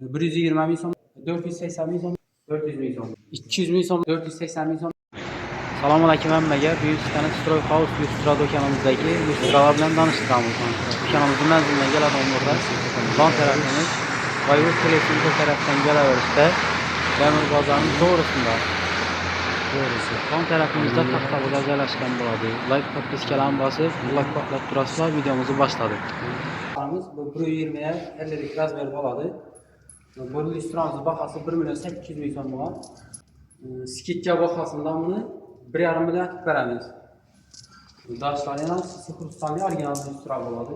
120 bin so'm, 480 bin so'm, 400 bin so'm, 200 bin so'm, 480 bin so'm. Assalomu alaykum hammaga. Buyuk Stani Stroy House Lustra do'konimizdagi lustralar bilan tanishtiramiz. Do'konimizning manzilidan keladi o'rnlar. Bon tarafimiz va yo'l telefon tarafdan kelaverishda Temir bozorning to'g'risida. Bon tarafimizda taxta bozor joylashgan bo'ladi. Like podpiskalarni bosib, qo'llab-quvvatlab turasizlar. Videomizni boshladik. Bu 120 ga 50 lik razmer bo'ladi. Bu lustramiz bahası 1 milyon 800 bin so'm bo'lgan. Skidga bahasından buni 1,5 million qilib beramiz. Daşlar yana Xrustalli original lustra bo'ladi.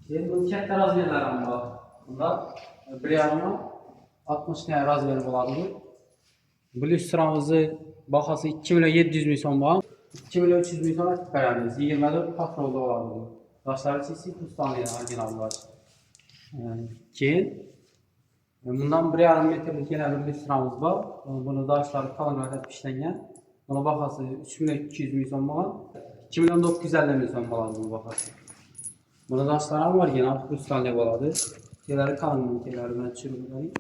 Keyin bu katta razmerlar ham bor. Bunda 1,5 60 ta razmer bo'ladi. Bu lustramizni bahası 2 milyon 700 bin so'm bo'lgan. 2 milyon 300 bin so'm qilib beramiz. 24 patrolda bo'ladi. Daşlar Xrustalli original daş. Keyin bundan 1,5 metrlik yana bir lustramız var. Bunu daşları kalınlıkta işlengen. Bunun bahası 3 milyon 200 bin so'm bo'lgan. 2 milyon 950 bin so'm bo'ladi bu bahası. Bunu daşlar ham var yine Xrustalli bo'ladi. Kelari kalınlık, kelari bilan tushirib o'taylik.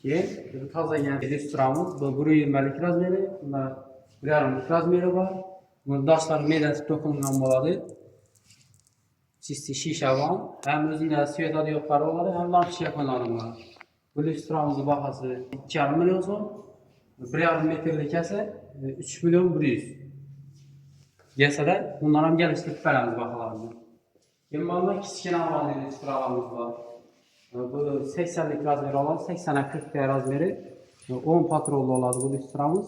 Keyin toza yana lustramız bu 120 lik razmeri, bunda 1,5 lik razmeri var. Bu daşlar meydası to'qilingan bo'ladi. Çisti şişe var. Hem özünde svet adiyotları var, hem lampiya yapanları var. Bu lustramızın bahası 2,5 milyon so'm. 1,5 metrlik ise 3 milyon 100. Gelse de bunlar hem geliştirip veremiz bahalarını. Şimdi bana kichkina avvalli lustralarımız var. Bu 80 lik razmeri olan 80'e 40 ta razmeri 10 patrollu oladı bu lustramız.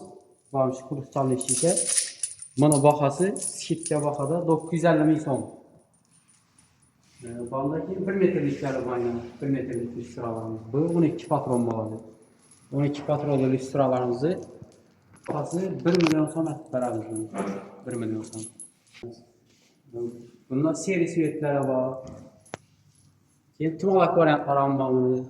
Varmış Xrustalli şişe. Bunun bahası skidga bahada 950 bin so'm. Bandaki 1 metrelikler var yani 1 metrelik lustralarımız. Bu 12 patron bo'ladi. 12 patronlu lustralarımızı bahası 1 milyon so'm etib beramiz. 1 milyon so'm. Bunda seri svetleri var. Keyin tumalak variantlar ham bor buni.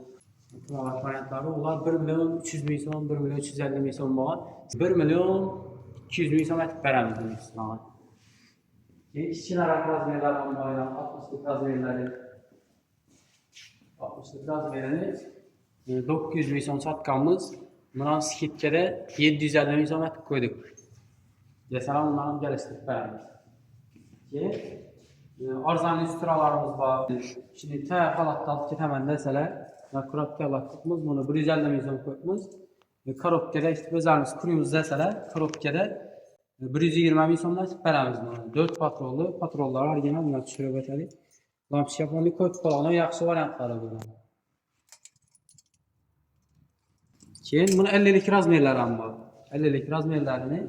Tumalak variantlari ular 1 milyon 300 bin so'm, 1 milyon 350 bin so'm bo'lgan. 1 milyon 200 bin so'm etib beramiz bu lustralarni. İşçiler razmerler olmayan 60'lık razmerleri 60'lık razmerini 900 bin so'm satkanımız buna skidga de 750 bin so'm etib koyduk. Mesela bunların geliştirip veramiz. Arzan lustralarımız var. Şimdi ta halatda alıp ketaman deseler korobka alakımız bunu 150 bin so'm koymuş. Korobkada işte özlerimiz kuruyumuz deseler korobkada 120 bin so'mdan beramiz buni. 4 patrollar original bilan tushirib o'taylik. Lampiya yaponli ko'p qolgan yaxshi variantlari bu. Keyin buni 50 lik razmerlar ham bor. 50 lik razmerlarini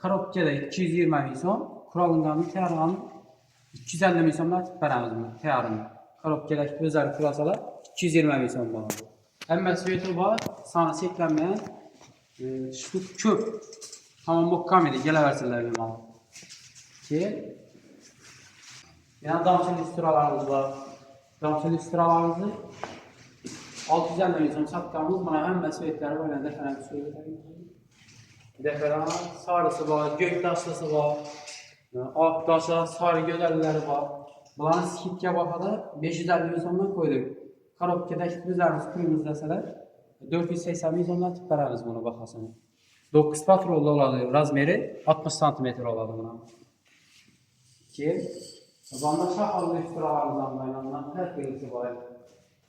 korobkada 220 bin so'm, qurollangan tayyorgani 250 bin so'mdan beramiz buni. Tayyorini. Korobkadagi o'zlari qurasalar 220 bin so'm bo'ladi. Hamma sveti bor, soni cheklanmagan. Shu ko'p tamam bu kamera geleversinler bir mal. Keyin yana damchi lustralarımız var. Damchi lustralarımızı 650 bin so'm satganmiz. Buna hamma svetleri böyle defalarını söyleyeyim. Defalar sarısı var, gök daşlısı var. Ak daşlar, sarı gödəlləri var. Bunların skidga bahada 550 bin so'mdan koyduk. Korobkadagi bizlarimiz kuyumuz deseler 480 bin so'mdan tutib beramiz bunu bahasını. 9 patrollu oladı razmeri 60 santimetre oladı buna. Keyin banda şahallı lustralarımızdan baylanılan her birisi var.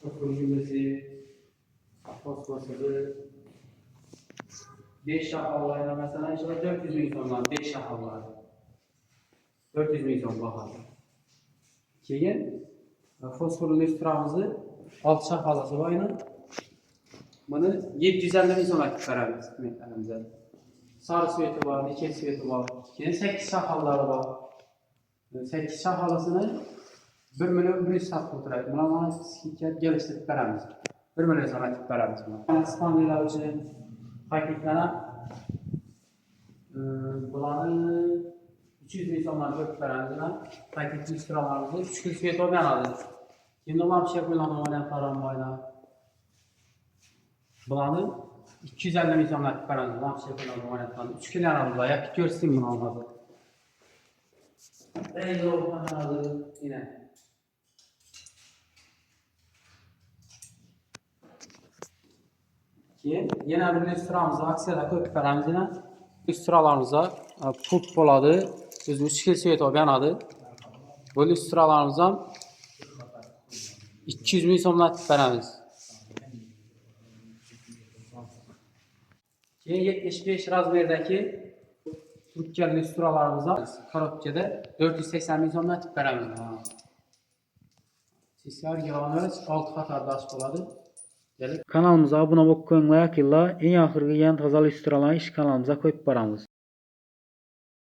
Otur cümlesi, fosfosu, 5 şahallarına mesela işte 400 bin so'mdan 5 şahallar. 400 bin so'm bahası. Keyin fosforlu lustramızı 6 şahalası var yine. Bunu 750 bin so'm etib beramiz hizmetlerimizde. Sarı sveti var, dikey sveti var. Yine 8 şahalları var. 8 şahalısını 1 milyon 100 satıb oturayıq. Buna skidga geliştirib beramiz. 1 milyon so'm etib beramiz buna. Spandiyalar için haqiqatan bularni 300 bin so'mdan ko'p beramiz. Haqiqiy lustralarimizni 3 kun svet o'rganadi. Endi lampiya qo'yilgan variantlar ham bor. Bularni 250 bin so'mdan beramiz. Lampiya qo'yilgan variantlarni 3 kun yanamizda yakib ko'rsin buni olmadi. Endi o'rganadi yine. Keyin yana bir lüstramızı aksiyada koyup veramiz yine. Lüstralarımıza pult boladı. Özümüz şekil svet olub yanadı. Bu lüstralarımızdan 200 ming so'mdan veramiz. Keyin 75 razmerdagi Türkiye lüstralarımızdan korobkada 480 ming so'mdan veramiz. Sesler yağınız 6 qatarda açıq oladı. Kanalımıza abone olub qo'ymayaq illa eng oxirgi yan toza lüstralarni ish kanalımıza qo'yib boramiz.